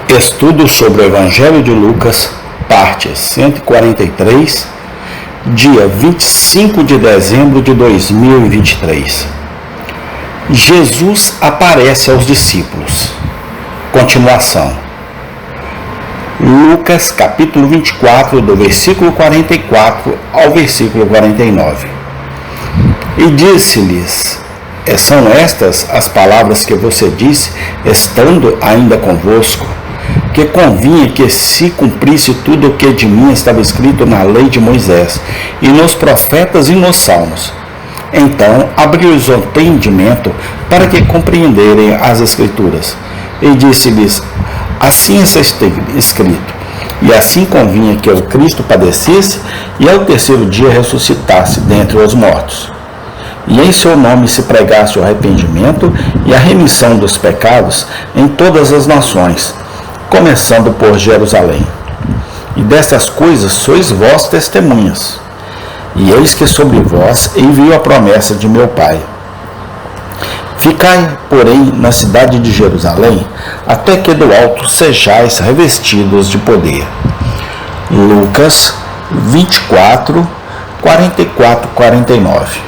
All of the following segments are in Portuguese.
Estudo sobre o Evangelho de Lucas, parte 143, dia 25 de dezembro de 2023. Jesus aparece aos discípulos. Continuação. Lucas, capítulo 24, do versículo 44 ao versículo 49. E disse-lhes: são estas as palavras que você disse, estando ainda convosco, que convinha que se cumprisse tudo o que de mim estava escrito na lei de Moisés, e nos profetas e nos salmos. Então abriu-lhes o entendimento para que compreenderem as Escrituras. E disse-lhes: assim está escrito, e assim convinha que o Cristo padecesse e ao terceiro dia ressuscitasse dentre os mortos. E em seu nome se pregasse o arrependimento e a remissão dos pecados em todas as nações, começando por Jerusalém. E destas coisas sois vós testemunhas. E eis que sobre vós envio a promessa de meu Pai. Ficai, porém, na cidade de Jerusalém, até que do alto sejais revestidos de poder. Lucas 24, 44, 49.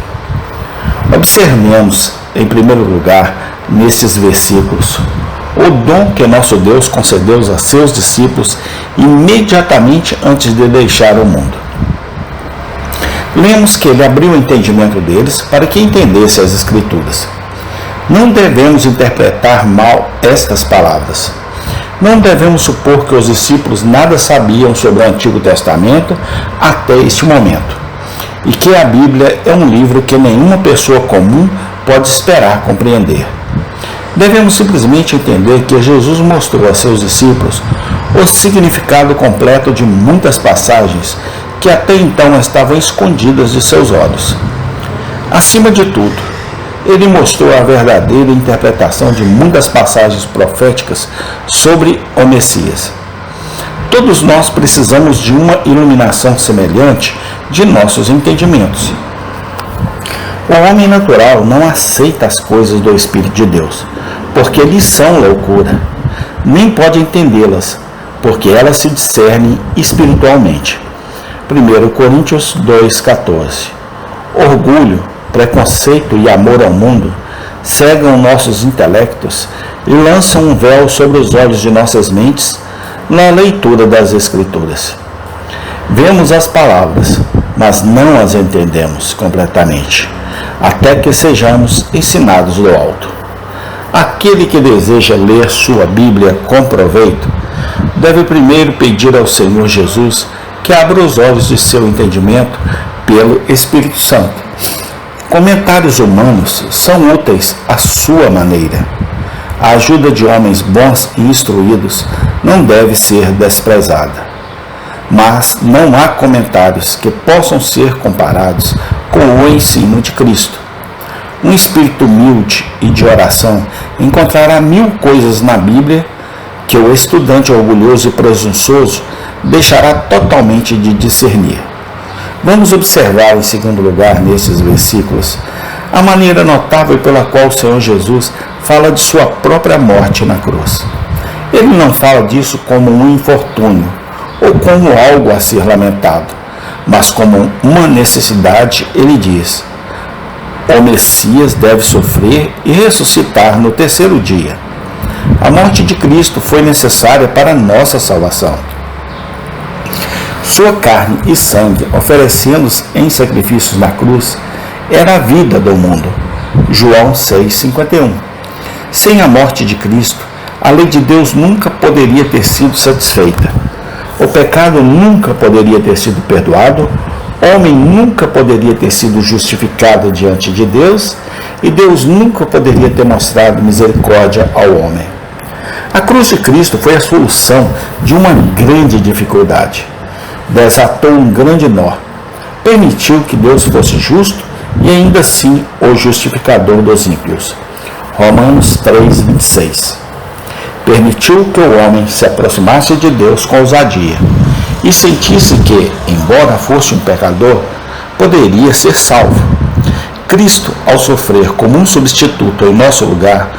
Observemos, em primeiro lugar, nesses versículos, o dom que nosso Deus concedeu a seus discípulos imediatamente antes de deixar o mundo. Lemos que ele abriu o entendimento deles para que entendessem as Escrituras. Não devemos interpretar mal estas palavras. Não devemos supor que os discípulos nada sabiam sobre o Antigo Testamento até este momento, e que a Bíblia é um livro que nenhuma pessoa comum pode esperar compreender. Devemos simplesmente entender que Jesus mostrou a seus discípulos o significado completo de muitas passagens que até então estavam escondidas de seus olhos. Acima de tudo, ele mostrou a verdadeira interpretação de muitas passagens proféticas sobre o Messias. Todos nós precisamos de uma iluminação semelhante de nossos entendimentos. O homem natural não aceita as coisas do Espírito de Deus, porque lhes são loucura, nem pode entendê-las, porque elas se discernem espiritualmente. 1 Coríntios 2,14. Orgulho, preconceito e amor ao mundo cegam nossos intelectos e lançam um véu sobre os olhos de nossas mentes na leitura das Escrituras. Vemos as palavras, mas não as entendemos completamente, até que sejamos ensinados do alto. Aquele que deseja ler sua Bíblia com proveito, deve primeiro pedir ao Senhor Jesus que abra os olhos de seu entendimento pelo Espírito Santo. Comentários humanos são úteis à sua maneira. A ajuda de homens bons e instruídos não deve ser desprezada. Mas não há comentários que possam ser comparados com o ensino de Cristo. Um espírito humilde e de oração encontrará 1000 coisas na Bíblia que o estudante orgulhoso e presunçoso deixará totalmente de discernir. Vamos observar, em segundo lugar, nesses versículos, a maneira notável pela qual o Senhor Jesus fala de sua própria morte na cruz. Ele não fala disso como um infortúnio ou como algo a ser lamentado, mas como uma necessidade. Ele diz: o Messias deve sofrer e ressuscitar no terceiro dia. A morte de Cristo foi necessária para a nossa salvação. Sua carne e sangue, oferecendo-se em sacrifícios na cruz, era a vida do mundo. João 6,51. Sem a morte de Cristo, a lei de Deus nunca poderia ter sido satisfeita. O pecado nunca poderia ter sido perdoado, o homem nunca poderia ter sido justificado diante de Deus, e Deus nunca poderia ter mostrado misericórdia ao homem. A cruz de Cristo foi a solução de uma grande dificuldade. Desatou um grande nó, permitiu que Deus fosse justo e ainda assim o justificador dos ímpios. Romanos 3,26. Permitiu que o homem se aproximasse de Deus com ousadia e sentisse que, embora fosse um pecador, poderia ser salvo. Cristo, ao sofrer como um substituto em nosso lugar,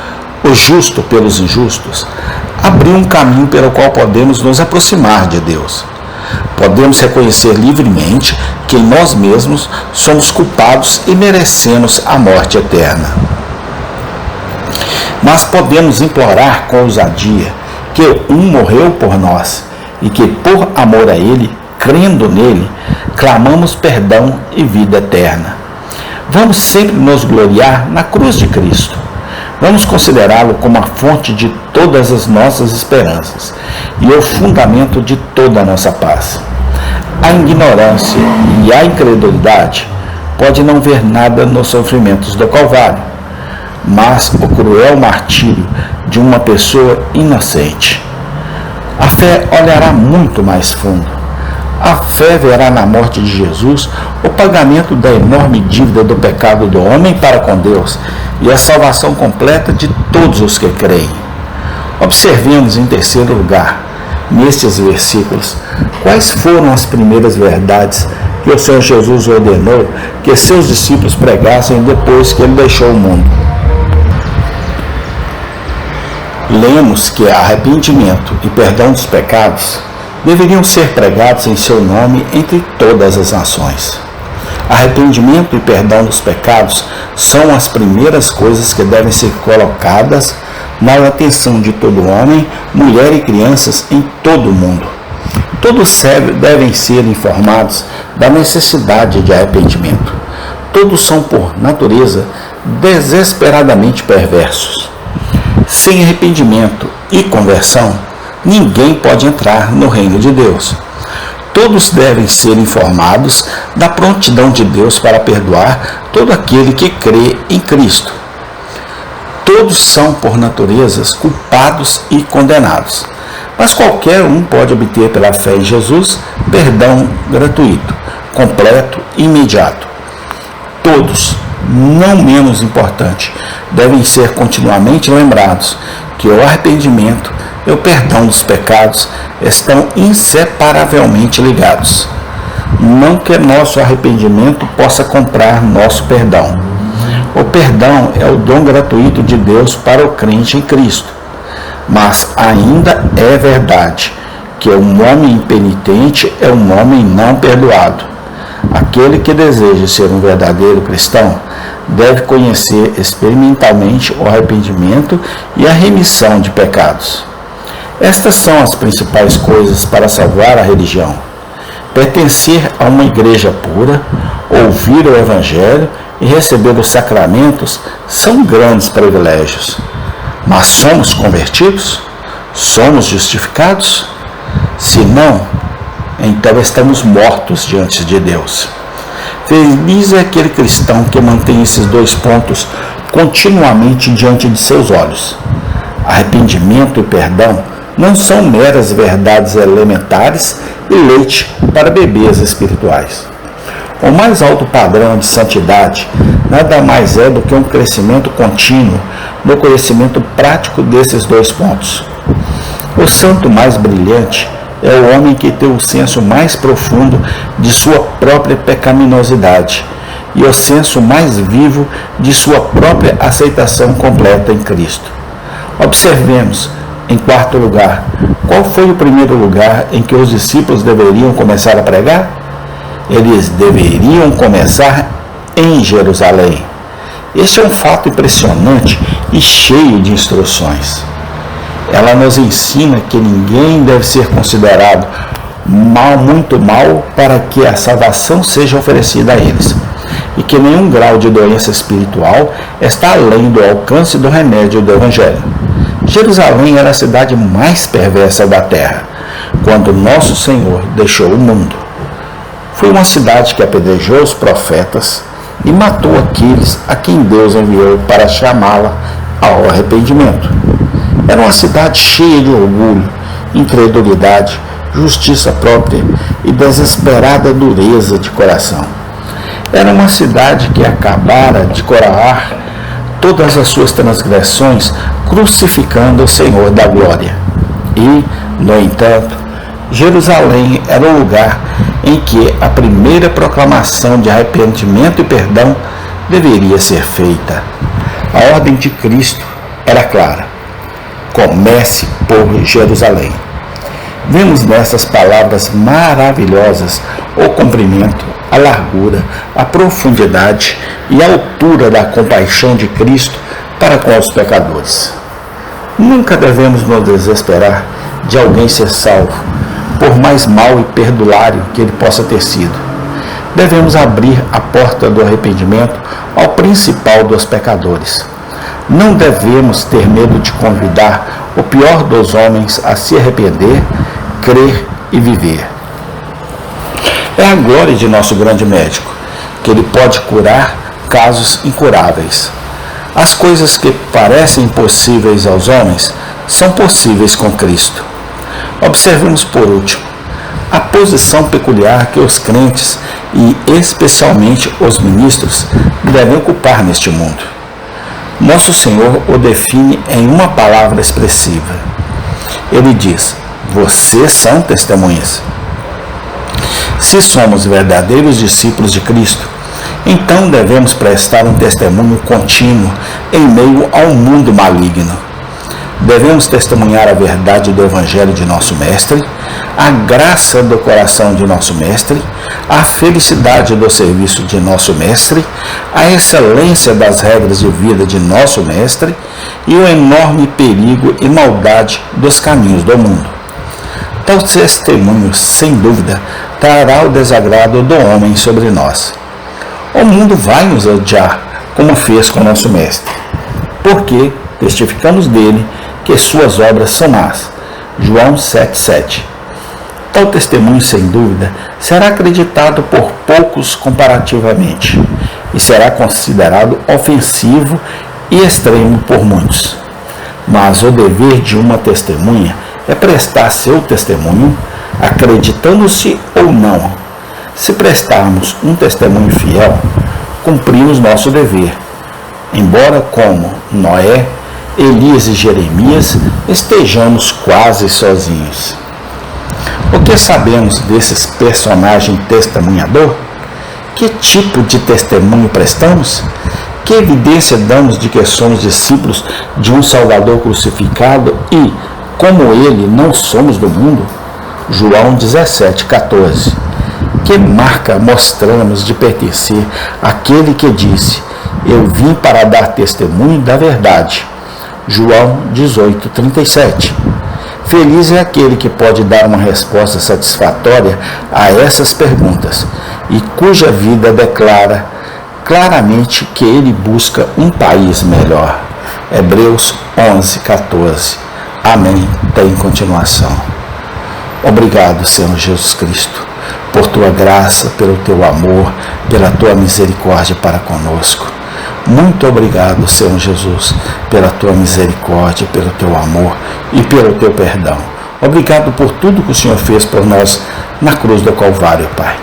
o justo pelos injustos, abriu um caminho pelo qual podemos nos aproximar de Deus. Podemos reconhecer livremente que em nós mesmos somos culpados e merecemos a morte eterna. Mas podemos implorar com ousadia que um morreu por nós e que, por amor a Ele, crendo nele, clamamos perdão e vida eterna. Vamos sempre nos gloriar na cruz de Cristo. Vamos considerá-lo como a fonte de todas as nossas esperanças e o fundamento de toda a nossa paz. A ignorância e a incredulidade pode não ver nada nos sofrimentos do Calvário, mas o cruel martírio de uma pessoa inocente. A fé olhará muito mais fundo. A fé verá na morte de Jesus o pagamento da enorme dívida do pecado do homem para com Deus e a salvação completa de todos os que creem. Observemos em terceiro lugar, nestes versículos, quais foram as primeiras verdades que o Senhor Jesus ordenou que seus discípulos pregassem depois que ele deixou o mundo. Lemos que arrependimento e perdão dos pecados deveriam ser pregados em seu nome entre todas as nações. Arrependimento e perdão dos pecados são as primeiras coisas que devem ser colocadas na atenção de todo homem, mulher e crianças em todo o mundo. Todos devem ser informados da necessidade de arrependimento. Todos são, por natureza, desesperadamente perversos. Sem arrependimento e conversão, ninguém pode entrar no reino de Deus. Todos devem ser informados da prontidão de Deus para perdoar todo aquele que crê em Cristo. Todos são, por natureza, culpados e condenados. Mas qualquer um pode obter pela fé em Jesus perdão gratuito, completo e imediato. Todos, não menos importante, devem ser continuamente lembrados que o arrependimento e o perdão dos pecados estão inseparavelmente ligados. Não que nosso arrependimento possa comprar nosso perdão. O perdão é o dom gratuito de Deus para o crente em Cristo. Mas ainda é verdade que um homem impenitente é um homem não perdoado. Aquele que deseja ser um verdadeiro cristão deve conhecer experimentalmente o arrependimento e a remissão de pecados. Estas são as principais coisas para salvar a religião. Pertencer a uma igreja pura, ouvir o Evangelho e receber os sacramentos são grandes privilégios. Mas somos convertidos? Somos justificados? Se não, então estamos mortos diante de Deus. Feliz é aquele cristão que mantém esses dois pontos continuamente diante de seus olhos. Arrependimento e perdão não são meras verdades elementares e leite para bebês espirituais. O mais alto padrão de santidade nada mais é do que um crescimento contínuo no conhecimento prático desses dois pontos. O santo mais brilhante é o homem que tem o senso mais profundo de sua própria pecaminosidade e o senso mais vivo de sua própria aceitação completa em Cristo. Observemos, em quarto lugar, qual foi o primeiro lugar em que os discípulos deveriam começar a pregar? Eles deveriam começar em Jerusalém. Este é um fato impressionante e cheio de instruções. Ela nos ensina que ninguém deve ser considerado muito mal para que a salvação seja oferecida a eles, e que nenhum grau de doença espiritual está além do alcance do remédio do Evangelho. Jerusalém era a cidade mais perversa da terra, quando nosso Senhor deixou o mundo. Foi uma cidade que apedrejou os profetas e matou aqueles a quem Deus enviou para chamá-la ao arrependimento. Era uma cidade cheia de orgulho, incredulidade, justiça própria e desesperada dureza de coração. Era uma cidade que acabara de coroar todas as suas transgressões, crucificando o Senhor da glória. E, no entanto, Jerusalém era o lugar em que a primeira proclamação de arrependimento e perdão deveria ser feita. A ordem de Cristo era clara. comece por Jerusalém. Vemos nessas palavras maravilhosas o comprimento, a largura, a profundidade e a altura da compaixão de Cristo para com os pecadores. Nunca devemos nos desesperar de alguém ser salvo, por mais mau e perdulário que ele possa ter sido. Devemos abrir a porta do arrependimento ao principal dos pecadores. Não devemos ter medo de convidar o pior dos homens a se arrepender, crer e viver. É a glória de nosso grande médico, que ele pode curar casos incuráveis. As coisas que parecem impossíveis aos homens são possíveis com Cristo. Observemos por último a posição peculiar que os crentes e especialmente os ministros devem ocupar neste mundo. Nosso Senhor o define em uma palavra expressiva. Ele diz: vocês são testemunhas. Se somos verdadeiros discípulos de Cristo, então devemos prestar um testemunho contínuo em meio a um mundo maligno. Devemos testemunhar a verdade do Evangelho de nosso Mestre, a graça do coração de nosso Mestre, a felicidade do serviço de nosso Mestre, a excelência das regras de vida de nosso Mestre e o enorme perigo e maldade dos caminhos do mundo. Tal testemunho, sem dúvida, trará o desagrado do homem sobre nós. O mundo vai nos odiar, como fez com nosso Mestre, porque testificamos dele que suas obras são más. João 7,7. Tal testemunho, sem dúvida, será acreditado por poucos comparativamente e será considerado ofensivo e extremo por muitos. Mas o dever de uma testemunha é prestar seu testemunho, acreditando-se ou não. Se prestarmos um testemunho fiel, cumprimos nosso dever, embora como Noé, Elias e Jeremias estejamos quase sozinhos. O que sabemos desses personagens testemunhador? Que tipo de testemunho prestamos? Que evidência damos de que somos discípulos de um Salvador crucificado e, como ele, não somos do mundo? João 17,14. Que marca mostramos de pertencer àquele que disse: eu vim para dar testemunho da verdade. João 18,37. Feliz é aquele que pode dar uma resposta satisfatória a essas perguntas e cuja vida declara claramente que ele busca um país melhor. Hebreus 11,14. Amém. Tem continuação. Obrigado, Senhor Jesus Cristo, por tua graça, pelo teu amor, pela tua misericórdia para conosco. Muito obrigado, Senhor Jesus, pela tua misericórdia, pelo teu amor e pelo teu perdão. Obrigado por tudo que o Senhor fez por nós na cruz do Calvário, Pai.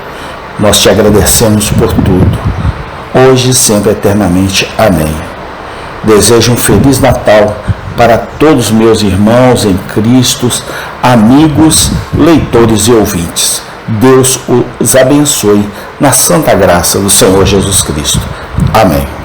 Nós te agradecemos por tudo, hoje e sempre eternamente. Amém. Desejo um Feliz Natal para todos meus irmãos em Cristo, amigos, leitores e ouvintes. Deus os abençoe na santa graça do Senhor Jesus Cristo. Amém.